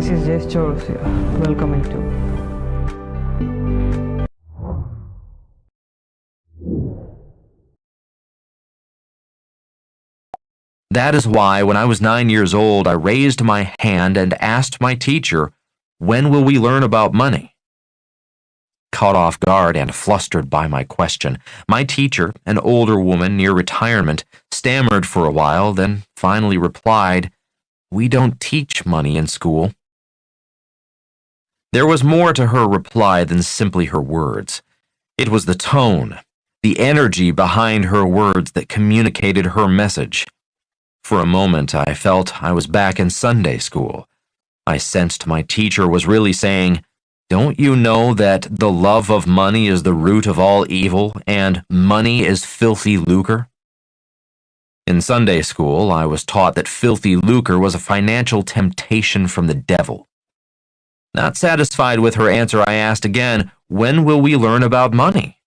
this is Jess Choros here. Welcome into. That is why when I was 9 years old, I raised my hand and asked my teacher, "When will we learn about money?" Caught off guard and flustered by my question, my teacher, an older woman near retirement, stammered for a while, then finally replied, "We don't teach money in school." There was more to her reply than simply her words. It was the tone, the energy behind her words that communicated her message. For a moment, I felt I was back in Sunday school. I sensed my teacher was really saying, "Don't you know that the love of money is the root of all evil, and money is filthy lucre?" In Sunday school, I was taught that filthy lucre was a financial temptation from the devil. Not satisfied with her answer, I asked again, "When will we learn about money?"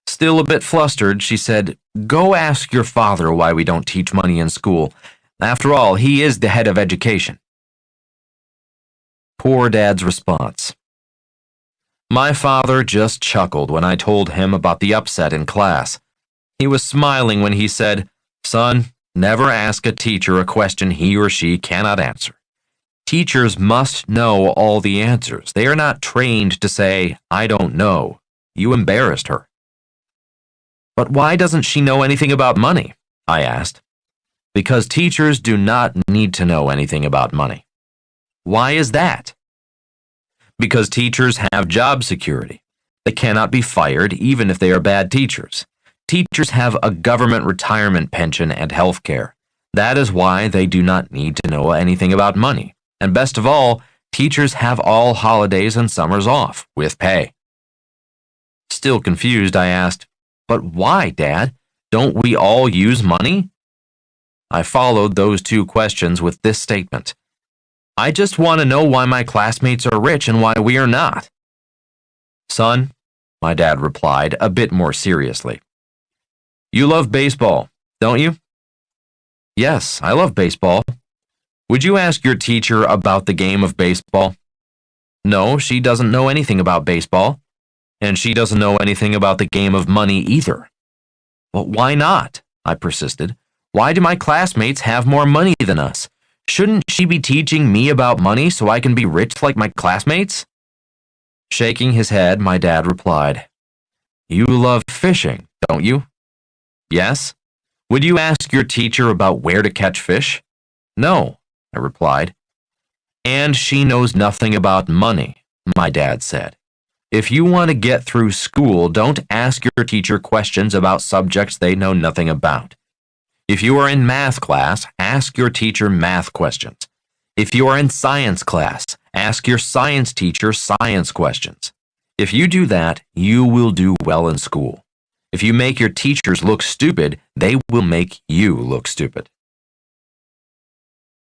Still a bit flustered, she said, "Go ask your father why we don't teach money in school. After all, he is the head of education." Poor Dad's response. My father just chuckled when I told him about the upset in class. He was smiling when he said, "Son, never ask a teacher a question he or she cannot answer. Teachers must know all the answers. They are not trained to say, 'I don't know.' You embarrassed her." "But why doesn't she know anything about money?" I asked. "Because teachers do not need to know anything about money." "Why is that?" "Because teachers have job security. They cannot be fired even if they are bad teachers. Teachers have a government retirement pension and health care. That is why they do not need to know anything about money. And best of all, teachers have all holidays and summers off, with pay." Still confused, I asked, "But why, Dad? Don't we all use money?" I followed those two questions with this statement. "I just want to know why my classmates are rich and why we are not." "Son," my dad replied, a bit more seriously, "you love baseball, don't you?" "Yes, I love baseball." "Would you ask your teacher about the game of baseball?" "No, she doesn't know anything about baseball. And she doesn't know anything about the game of money either." "But why not?" I persisted. "Why do my classmates have more money than us? Shouldn't she be teaching me about money so I can be rich like my classmates?" Shaking his head, my dad replied, "You love fishing, don't you?" "Yes." "Would you ask your teacher about where to catch fish?" "No," I replied. "And she knows nothing about money," my dad said. "If you want to get through school, don't ask your teacher questions about subjects they know nothing about. If you are in math class, ask your teacher math questions. If you are in science class, ask your science teacher science questions. If you do that, you will do well in school. If you make your teachers look stupid, they will make you look stupid."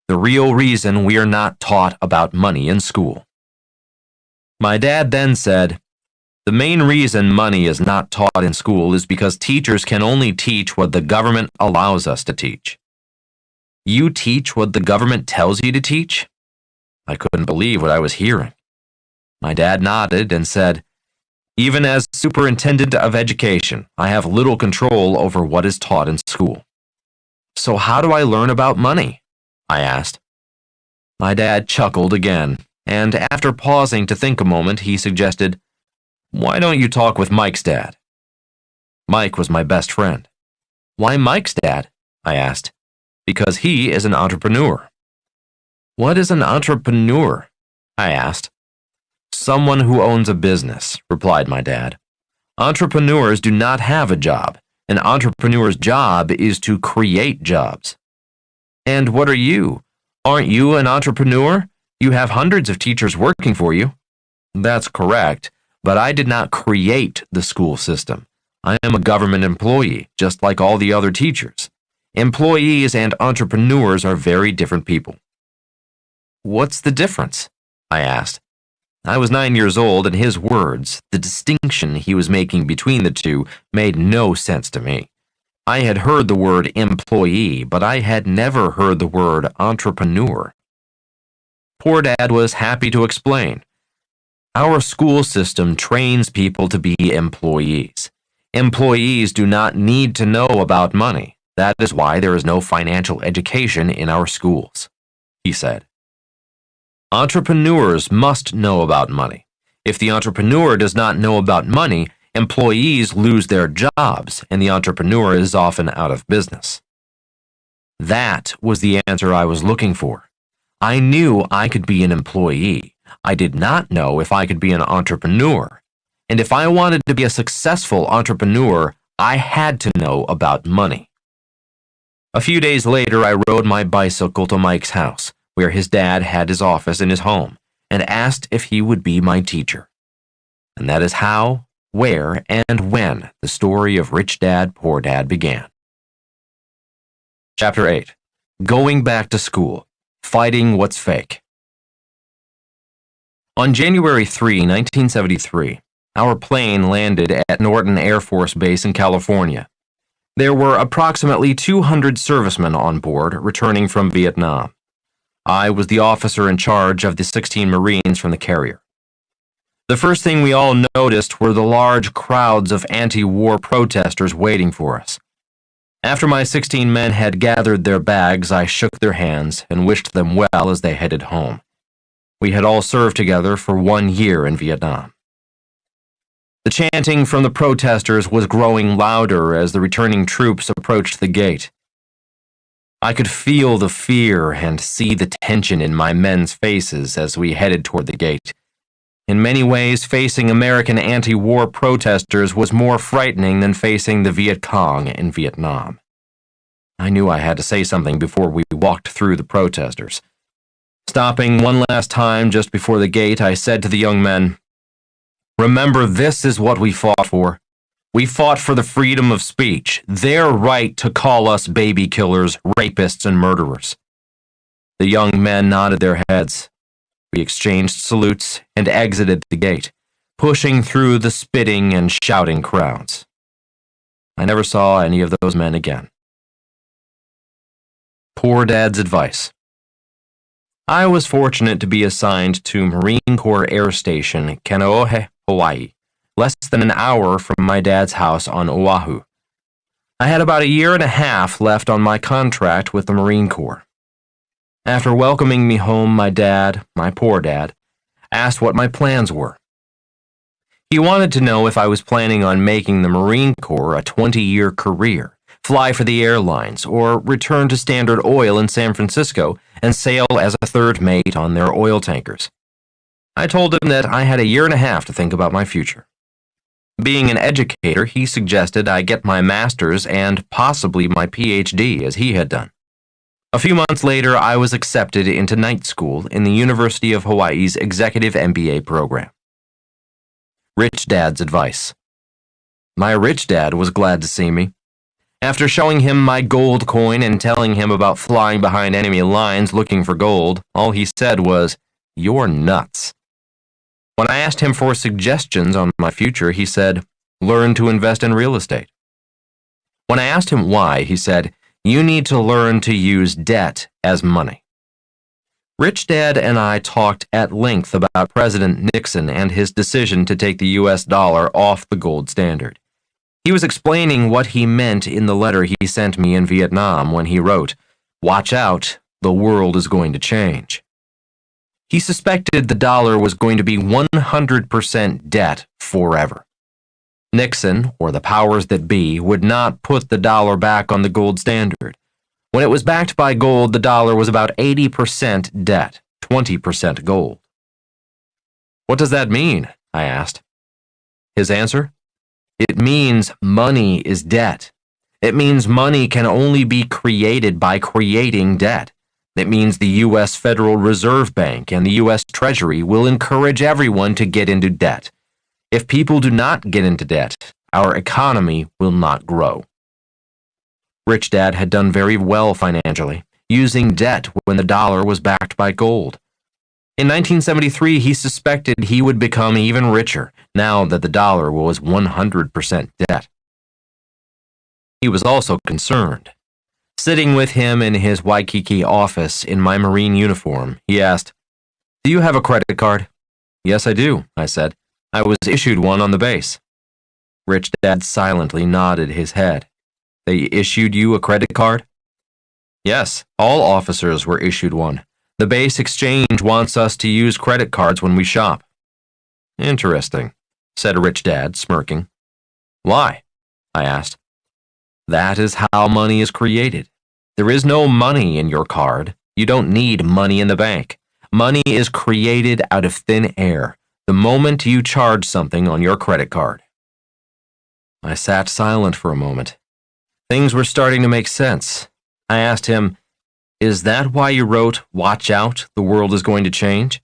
The real reason we are not taught about money in school. My dad then said, "The main reason money is not taught in school is because teachers can only teach what the government allows us to teach." "You teach what the government tells you to teach?" I couldn't believe what I was hearing. My dad nodded and said, "Even as superintendent of education, I have little control over what is taught in school." "So how do I learn about money?" I asked. My dad chuckled again, and after pausing to think a moment, he suggested, "Why don't you talk with Mike's dad?" Mike was my best friend. "Why Mike's dad?" I asked. "Because he is an entrepreneur." "What is an entrepreneur?" I asked. "Someone who owns a business," replied my dad. "Entrepreneurs do not have a job. An entrepreneur's job is to create jobs." "And what are you? Aren't you an entrepreneur? You have hundreds of teachers working for you." "That's correct, but I did not create the school system. I am a government employee, just like all the other teachers. Employees and entrepreneurs are very different people." "What's the difference?" I asked. I was 9 years old, and his words, the distinction he was making between the two, made no sense to me. I had heard the word employee, but I had never heard the word entrepreneur. Poor Dad was happy to explain. Our school system trains people to be employees. Employees do not need to know about money. That is why there is no financial education in our schools, he said. Entrepreneurs must know about money. If the entrepreneur does not know about money, employees lose their jobs, and the entrepreneur is often out of business. That was the answer I was looking for. I knew I could be an employee. I did not know if I could be an entrepreneur. And if I wanted to be a successful entrepreneur, I had to know about money. A few days later, I rode my bicycle to Mike's house, where his dad had his office in his home, and asked if he would be my teacher. And that is how, where, and when the story of Rich Dad, Poor Dad began. Chapter 8. Going Back to School. Fighting What's Fake. On January 3, 1973, our plane landed at Norton Air Force Base in California. There were approximately 200 servicemen on board returning from Vietnam. I was the officer in charge of the 16 Marines from the carrier. The first thing we all noticed were the large crowds of anti-war protesters waiting for us. After my 16 men had gathered their bags, I shook their hands and wished them well as they headed home. We had all served together for 1 year in Vietnam. The chanting from the protesters was growing louder as the returning troops approached the gate. I could feel the fear and see the tension in my men's faces as we headed toward the gate. In many ways, facing American anti-war protesters was more frightening than facing the Viet Cong in Vietnam. I knew I had to say something before we walked through the protesters. Stopping one last time just before the gate, I said to the young men, "Remember, this is what we fought for. We fought for the freedom of speech, their right to call us baby killers, rapists, and murderers." The young men nodded their heads. We exchanged salutes and exited the gate, pushing through the spitting and shouting crowds. I never saw any of those men again. Poor Dad's advice. I was fortunate to be assigned to Marine Corps Air Station, Kaneohe, Hawaii, less than an hour from my dad's house on Oahu. I had about a year and a half left on my contract with the Marine Corps. After welcoming me home, my dad, my poor dad, asked what my plans were. He wanted to know if I was planning on making the Marine Corps a 20-year career, fly for the airlines, or return to Standard Oil in San Francisco and sail as a third mate on their oil tankers. I told him that I had a year and a half to think about my future. Being an educator, he suggested I get my master's and possibly my PhD, as he had done. A few months later, I was accepted into night school in the University of Hawaii's Executive MBA program. Rich Dad's advice. My rich dad was glad to see me. After showing him my gold coin and telling him about flying behind enemy lines looking for gold, all he said was, "You're nuts." When I asked him for suggestions on my future, he said, "Learn to invest in real estate." When I asked him why, he said, "You need to learn to use debt as money." Rich Dad and I talked at length about President Nixon and his decision to take the U.S. dollar off the gold standard. He was explaining what he meant in the letter he sent me in Vietnam when he wrote, "Watch out, the world is going to change." He suspected the dollar was going to be 100% debt forever. Nixon, or the powers that be, would not put the dollar back on the gold standard. When it was backed by gold, the dollar was about 80% debt, 20% gold. "What does that mean?" I asked. His answer? "It means money is debt. It means money can only be created by creating debt. It means the U.S. Federal Reserve Bank and the U.S. Treasury will encourage everyone to get into debt. If people do not get into debt, our economy will not grow." Rich Dad had done very well financially, using debt when the dollar was backed by gold. In 1973, he suspected he would become even richer now that the dollar was 100% debt. He was also concerned. Sitting with him in his Waikiki office in my Marine uniform, he asked, Do you have a credit card? Yes, I do, I said. I was issued one on the base. Rich Dad silently nodded his head. They issued you a credit card? Yes, all officers were issued one. The base exchange wants us to use credit cards when we shop. Interesting, said Rich Dad, smirking. Why? I asked. That is how money is created. There is no money in your card. You don't need money in the bank. Money is created out of thin air the moment you charge something on your credit card. I sat silent for a moment. Things were starting to make sense. I asked him, "Is that why you wrote, 'Watch out, the world is going to change'?"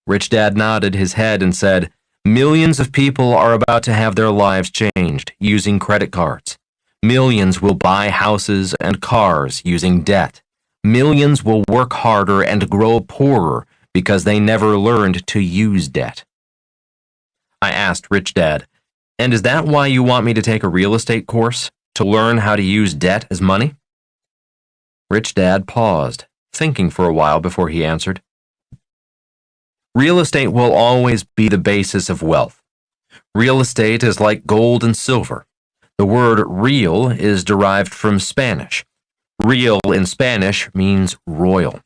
Rich Dad nodded his head and said, "Millions of people are about to have their lives changed using credit cards. Millions will buy houses and cars using debt. Millions will work harder and grow poorer because they never learned to use debt." I asked Rich Dad, "And is that why you want me to take a real estate course, to learn how to use debt as money?" Rich Dad paused, thinking for a while before he answered. Real estate will always be the basis of wealth. Real estate is like gold and silver. The word real is derived from Spanish. Real in Spanish means royal.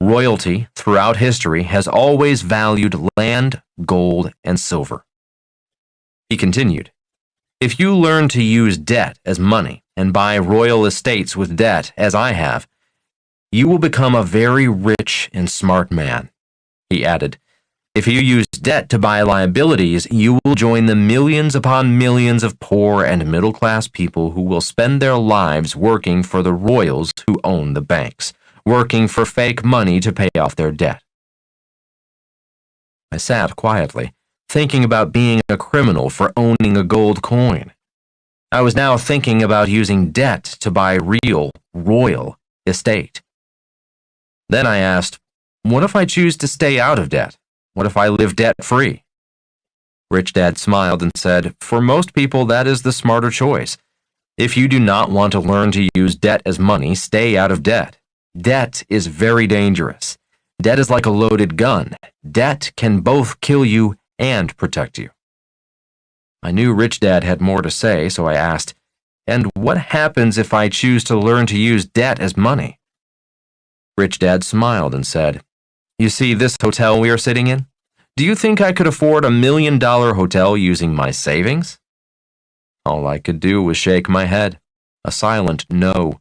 Royalty, throughout history, has always valued land, gold, and silver. He continued, "If you learn to use debt as money and buy royal estates with debt, as I have, you will become a very rich and smart man." He added, "If you use debt to buy liabilities, you will join the millions upon millions of poor and middle-class people who will spend their lives working for the royals who own the banks, working for fake money to pay off their debt." I sat quietly, thinking about being a criminal for owning a gold coin. I was now thinking about using debt to buy real, royal estate. Then I asked, "What if I choose to stay out of debt? What if I live debt-free?" Rich Dad smiled and said, "For most people, that is the smarter choice. If you do not want to learn to use debt as money, stay out of debt. Debt is very dangerous. Debt is like a loaded gun. Debt can both kill you and protect you." I knew Rich Dad had more to say, so I asked, "And what happens if I choose to learn to use debt as money?" Rich Dad smiled and said, "You see this hotel we are sitting in? Do you think I could afford $1 million hotel using my savings?" All I could do was shake my head, a silent no.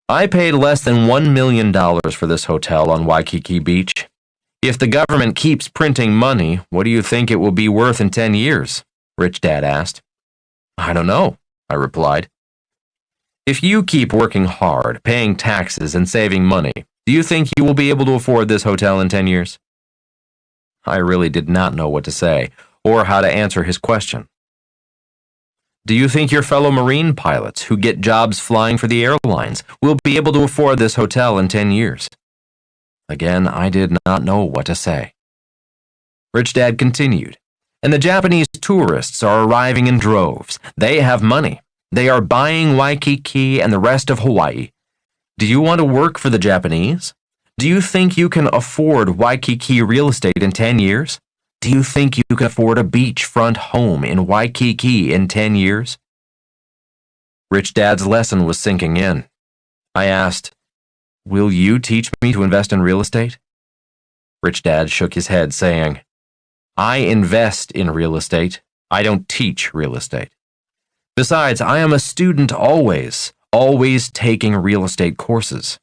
I paid less than $1 million for this hotel on Waikiki Beach. If the government keeps printing money, what do you think it will be worth in 10 years? Rich Dad asked. "I don't know," I replied. "If you keep working hard, paying taxes, and saving money, do you think you will be able to afford this hotel in 10 years? I really did not know what to say, or how to answer his question. "Do you think your fellow Marine pilots who get jobs flying for the airlines will be able to afford this hotel in 10 years? Again, I did not know what to say. Rich Dad continued, "And the Japanese tourists are arriving in droves. They have money. They are buying Waikiki and the rest of Hawaii. Do you want to work for the Japanese? Do you think you can afford Waikiki real estate in 10 years? Do you think you can afford a beachfront home in Waikiki in 10 years? Rich Dad's lesson was sinking in. I asked, "Will you teach me to invest in real estate?" Rich Dad shook his head, saying, "I invest in real estate. I don't teach real estate. Besides, I am a student always taking real estate courses."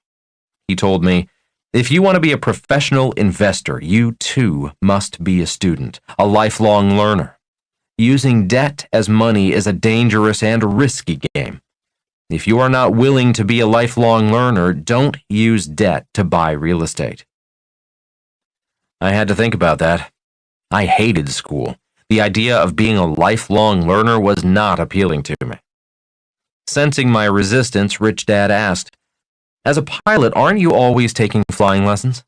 He told me, "If you want to be a professional investor, you too must be a student, a lifelong learner. Using debt as money is a dangerous and risky game. If you are not willing to be a lifelong learner, don't use debt to buy real estate." I had to think about that. I hated school. The idea of being a lifelong learner was not appealing to me. Sensing my resistance, Rich Dad asked, "As a pilot, aren't you always taking flying lessons?"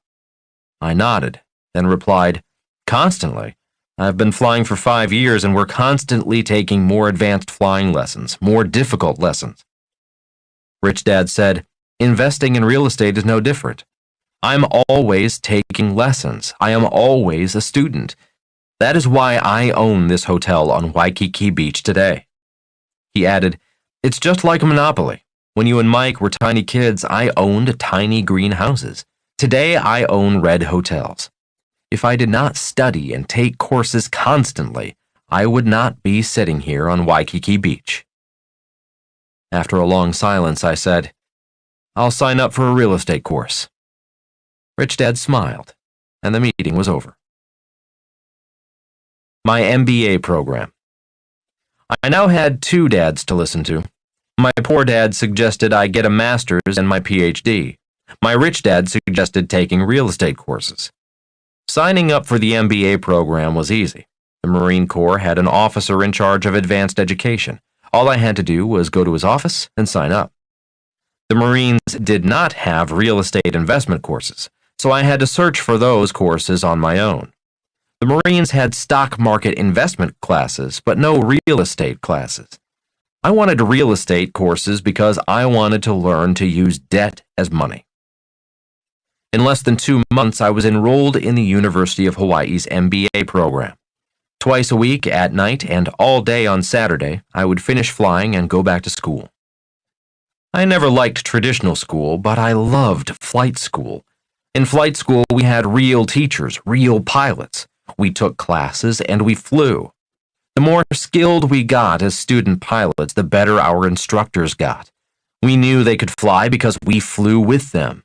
I nodded, then replied, "Constantly. I've been flying for 5 years and we're constantly taking more advanced flying lessons, more difficult lessons." Rich Dad said, "Investing in real estate is no different. I'm always taking lessons. I am always a student. That is why I own this hotel on Waikiki Beach today. He added, "It's just like a monopoly. When you and Mike were tiny kids, I owned tiny green houses. Today I own red hotels. If I did not study and take courses constantly, I would not be sitting here on Waikiki Beach." After a long silence, I said, "I'll sign up for a real estate course." Rich Dad smiled, and the meeting was over. My MBA program. I now had two dads to listen to. My poor dad suggested I get a master's and my PhD. My rich dad suggested taking real estate courses. Signing up for the MBA program was easy. The Marine Corps had an officer in charge of advanced education. All I had to do was go to his office and sign up. The Marines did not have real estate investment courses, so I had to search for those courses on my own. The Marines had stock market investment classes, but no real estate classes. I wanted real estate courses because I wanted to learn to use debt as money. In less than 2 months, I was enrolled in the University of Hawaii's MBA program. Twice a week at night and all day on Saturday, I would finish flying and go back to school. I never liked traditional school, but I loved flight school. In flight school, we had real teachers, real pilots. We took classes and we flew. The more skilled we got as student pilots, the better our instructors got. We knew they could fly because we flew with them.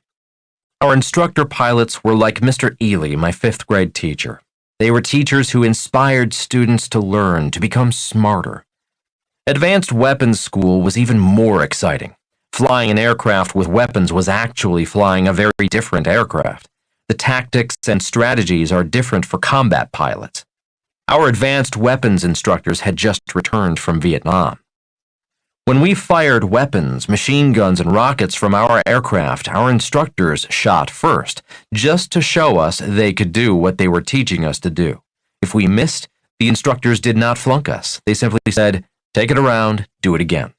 Our instructor pilots were like Mr. Ely, my 5th grade teacher. They were teachers who inspired students to learn, to become smarter. Advanced weapons school was even more exciting. Flying an aircraft with weapons was actually flying a very different aircraft. The tactics and strategies are different for combat pilots. Our advanced weapons instructors had just returned from Vietnam. When we fired weapons, machine guns, and rockets from our aircraft, our instructors shot first, just to show us they could do what they were teaching us to do. If we missed, the instructors did not flunk us. They simply said, "Take it around, do it again."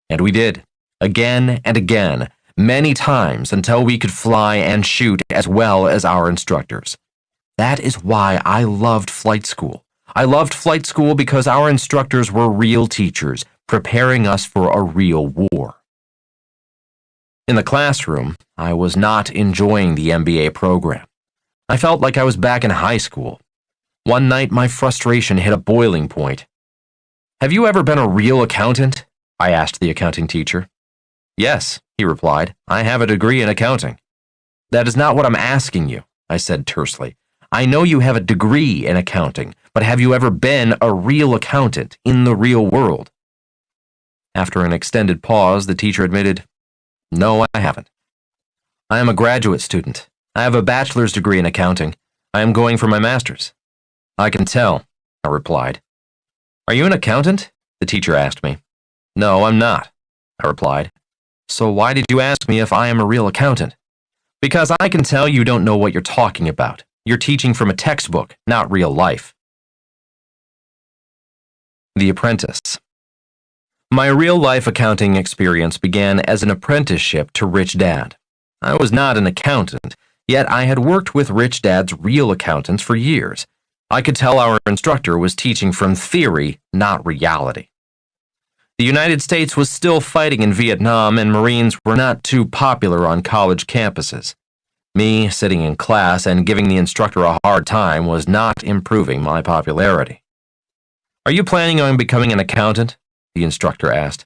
And we did, again and again, many times until we could fly and shoot as well as our instructors. That is why I loved flight school. I loved flight school because our instructors were real teachers, preparing us for a real war. In the classroom, I was not enjoying the MBA program. I felt like I was back in high school. One night, my frustration hit a boiling point. "Have you ever been a real accountant?" I asked the accounting teacher. "Yes," he replied. "I have a degree in accounting." "That is not what I'm asking you," I said tersely. "I know you have a degree in accounting, but have you ever been a real accountant in the real world?" After an extended pause, the teacher admitted, "No, I haven't. I am a graduate student. I have a bachelor's degree in accounting. I am going for my master's." "I can tell," I replied. "Are you an accountant?" the teacher asked me. "No, I'm not," I replied. "So why did you ask me if I am a real accountant?" "Because I can tell you don't know what you're talking about. You're teaching from a textbook, not real life." The Apprentice. My real-life accounting experience began as an apprenticeship to Rich Dad. I was not an accountant, yet I had worked with Rich Dad's real accountants for years. I could tell our instructor was teaching from theory, not reality. The United States was still fighting in Vietnam, and Marines were not too popular on college campuses. Me sitting in class and giving the instructor a hard time was not improving my popularity. "Are you planning on becoming an accountant?" the instructor asked.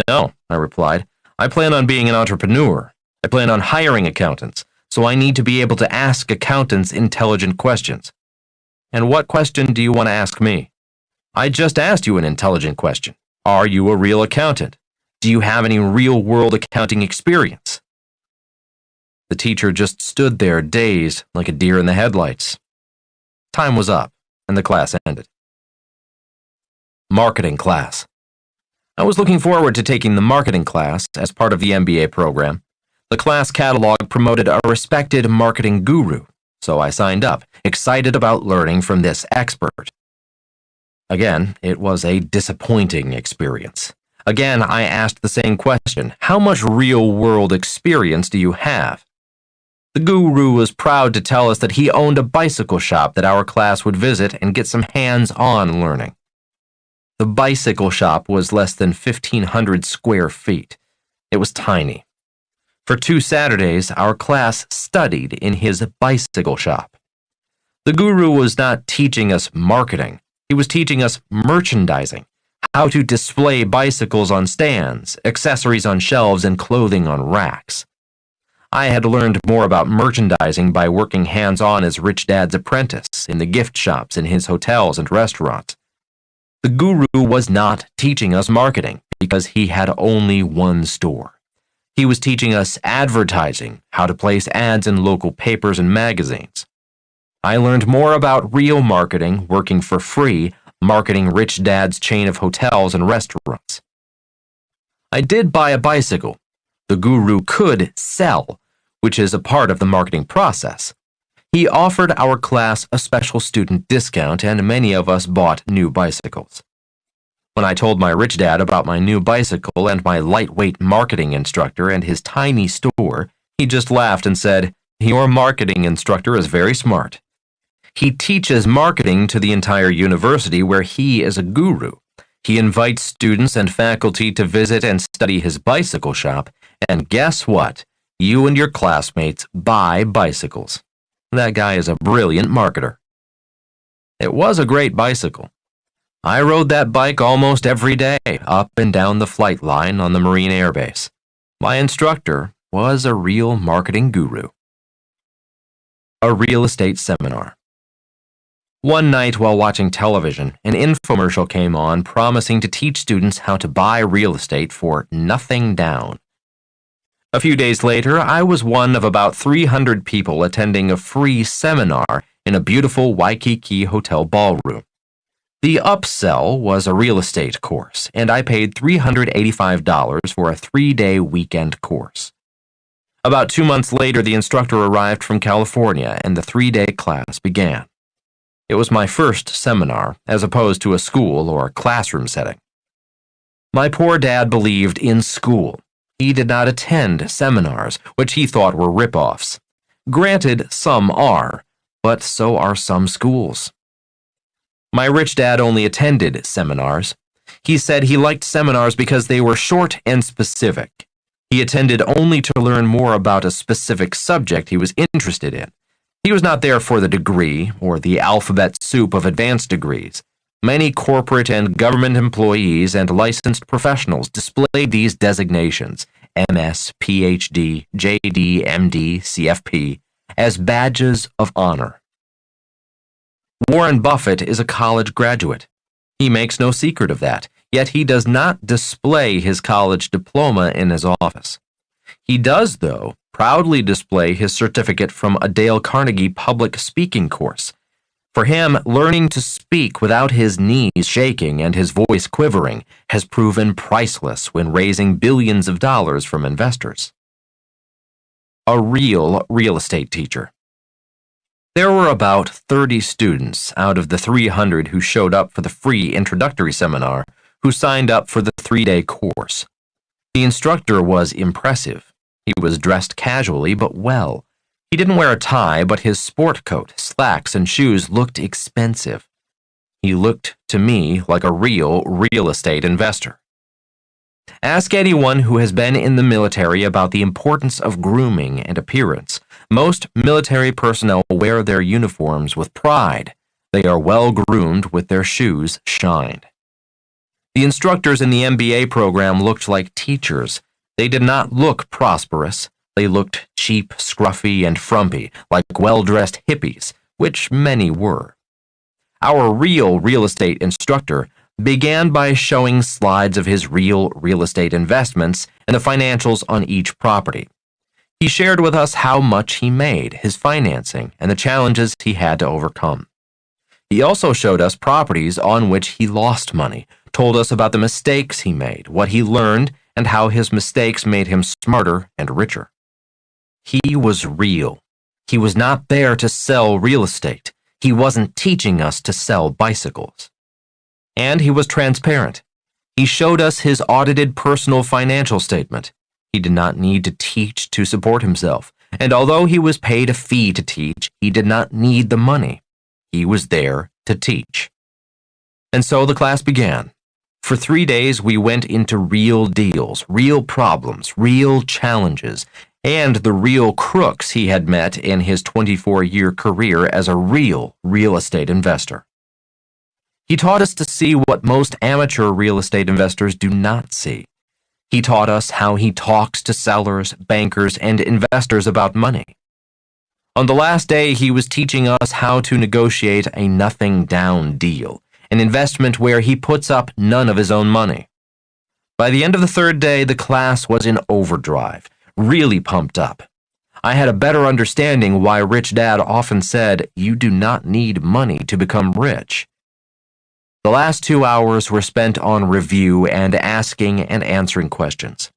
"No," I replied. "I plan on being an entrepreneur. I plan on hiring accountants, so I need to be able to ask accountants intelligent questions." "And what question do you want to ask me?" "I just asked you an intelligent question. Are you a real accountant? Do you have any real-world accounting experience?" The teacher just stood there dazed like a deer in the headlights. Time was up, and the class ended. Marketing class. I was looking forward to taking the marketing class as part of the MBA program. The class catalog promoted a respected marketing guru, so I signed up, excited about learning from this expert. Again, it was a disappointing experience. Again, I asked the same question: how much real-world experience do you have? The guru was proud to tell us that he owned a bicycle shop that our class would visit and get some hands-on learning. The bicycle shop was less than 1,500 square feet. It was tiny. For 2 Saturdays, our class studied in his bicycle shop. The guru was not teaching us marketing. He was teaching us merchandising, how to display bicycles on stands, accessories on shelves, and clothing on racks. I had learned more about merchandising by working hands-on as Rich Dad's apprentice in the gift shops in his hotels and restaurants. The guru was not teaching us marketing because he had only one store. He was teaching us advertising, how to place ads in local papers and magazines. I learned more about real marketing working for free, marketing Rich Dad's chain of hotels and restaurants. I did buy a bicycle. The guru could sell, which is a part of the marketing process. He offered our class a special student discount, and many of us bought new bicycles. When I told my rich dad about my new bicycle and my lightweight marketing instructor and his tiny store, he just laughed and said, "Your marketing instructor is very smart. He teaches marketing to the entire university where he is a guru. He invites students and faculty to visit and study his bicycle shop, and guess what? You and your classmates buy bicycles. That guy is a brilliant marketer." It was a great bicycle. I rode that bike almost every day, up and down the flight line on the Marine Air Base. My instructor was a real marketing guru. A real estate seminar. One night while watching television, an infomercial came on promising to teach students how to buy real estate for nothing down. A few days later, I was one of about 300 people attending a free seminar in a beautiful Waikiki hotel ballroom. The upsell was a real estate course, and I paid $385 for a 3-day weekend course. About 2 months later, the instructor arrived from California, and the 3-day class began. It was my first seminar, as opposed to a school or classroom setting. My poor dad believed in school. He did not attend seminars, which he thought were rip-offs. Granted, some are, but so are some schools. My rich dad only attended seminars. He said he liked seminars because they were short and specific. He attended only to learn more about a specific subject he was interested in. He was not there for the degree or the alphabet soup of advanced degrees. Many corporate and government employees and licensed professionals displayed these designations, MS, PhD, JD, MD, CFP, as badges of honor. Warren Buffett is a college graduate. He makes no secret of that, yet he does not display his college diploma in his office. He does, though, proudly display his certificate from a Dale Carnegie public speaking course. For him, learning to speak without his knees shaking and his voice quivering has proven priceless when raising billions of dollars from investors. A real estate teacher. There were about 30 students out of the 300 who showed up for the free introductory seminar who signed up for the 3-day course. The instructor was impressive. He was dressed casually but well. He didn't wear a tie, but his sport coat, slacks, and shoes looked expensive. He looked to me like a real estate investor. Ask anyone who has been in the military about the importance of grooming and appearance. Most military personnel wear their uniforms with pride. They are well groomed with their shoes shined. The instructors in the MBA program looked like teachers. They did not look prosperous. They looked cheap, scruffy, and frumpy, like well-dressed hippies, which many were. Our real estate instructor began by showing slides of his real estate investments and the financials on each property. He shared with us how much he made, his financing, and the challenges he had to overcome. He also showed us properties on which he lost money, told us about the mistakes he made, what he learned, and how his mistakes made him smarter and richer. He was real. He was not there to sell real estate. He wasn't teaching us to sell bicycles. And he was transparent. He showed us his audited personal financial statement. He did not need to teach to support himself. and although he was paid a fee to teach, he did not need the money. He was there to teach. And so the class began. For 3 days, we went into real deals, real problems, real challenges, and the real crooks he had met in his 24-year career as a real estate investor. He taught us to see what most amateur real estate investors do not see. He taught us how he talks to sellers, bankers, and investors about money. On the last day, he was teaching us how to negotiate a nothing-down deal, an investment where he puts up none of his own money. By the end of the 3rd day, the class was in overdrive, really pumped up. I had a better understanding why Rich Dad often said, "You do not need money to become rich." The last 2 hours were spent on review and asking and answering questions.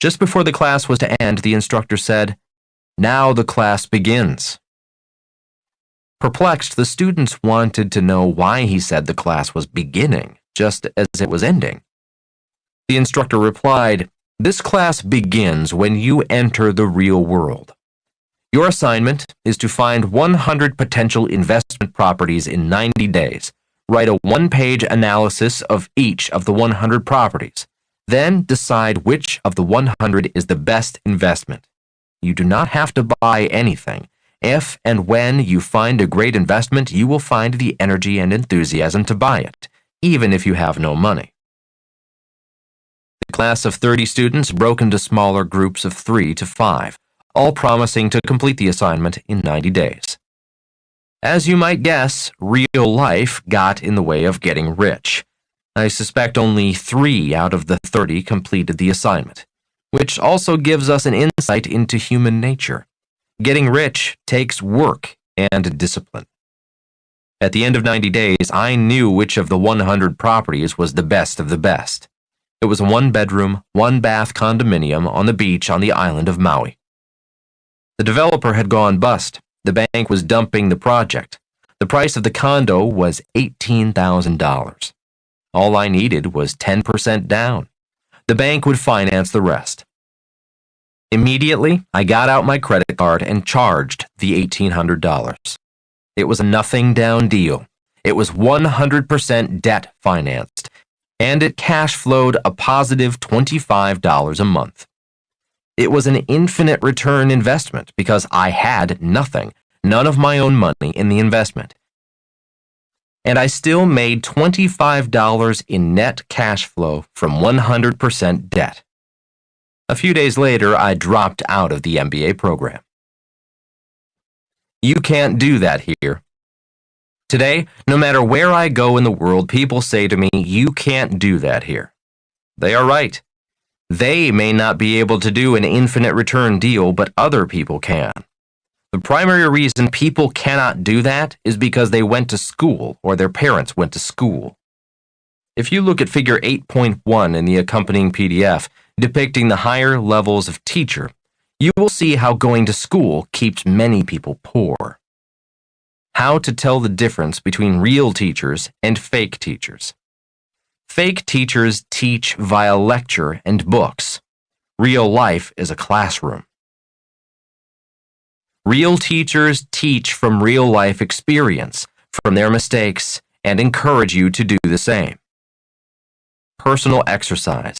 Just before the class was to end, the instructor said, "Now the class begins." Perplexed, the students wanted to know why he said the class was beginning, just as it was ending. The instructor replied, "This class begins when you enter the real world. Your assignment is to find 100 potential investment properties in 90 days. Write a 1-page analysis of each of the 100 properties. Then decide which of the 100 is the best investment. You do not have to buy anything. If and when you find a great investment, you will find the energy and enthusiasm to buy it, even if you have no money." The class of 30 students broke into smaller groups of 3 to 5, all promising to complete the assignment in 90 days. As you might guess, real life got in the way of getting rich. I suspect only 3 out of the 30 completed the assignment, which also gives us an insight into human nature. Getting rich takes work and discipline. At the end of 90 days, I knew which of the 100 properties was the best of the best. It was a 1-bedroom, 1-bath condominium on the beach on the island of Maui. The developer had gone bust. The bank was dumping the project. The price of the condo was $18,000. All I needed was 10% down. The bank would finance the rest. Immediately, I got out my credit card and charged the $1,800. It was a nothing-down deal. It was 100% debt financed, and it cash flowed a positive $25 a month. It was an infinite return investment because I had nothing, none of my own money in the investment. And I still made $25 in net cash flow from 100% debt. A few days later, I dropped out of the MBA program. You can't do that here. Today, no matter where I go in the world, people say to me, "You can't do that here." They are right. They may not be able to do an infinite return deal, but other people can. The primary reason people cannot do that is because they went to school or their parents went to school. If you look at figure 8.1 in the accompanying PDF depicting the higher levels of teacher, you will see how going to school keeps many people poor. How to tell the difference between real teachers and fake teachers. Fake teachers teach via lecture and books. Real life is a classroom. Real teachers teach from real life experience, from their mistakes, and encourage you to do the same. Personal exercise.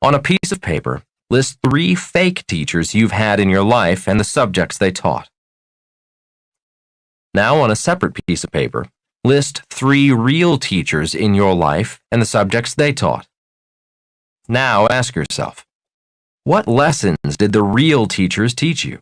On a piece of paper, list 3 fake teachers you've had in your life and the subjects they taught. Now, on a separate piece of paper, list 3 real teachers in your life and the subjects they taught. Now ask yourself, what lessons did the real teachers teach you?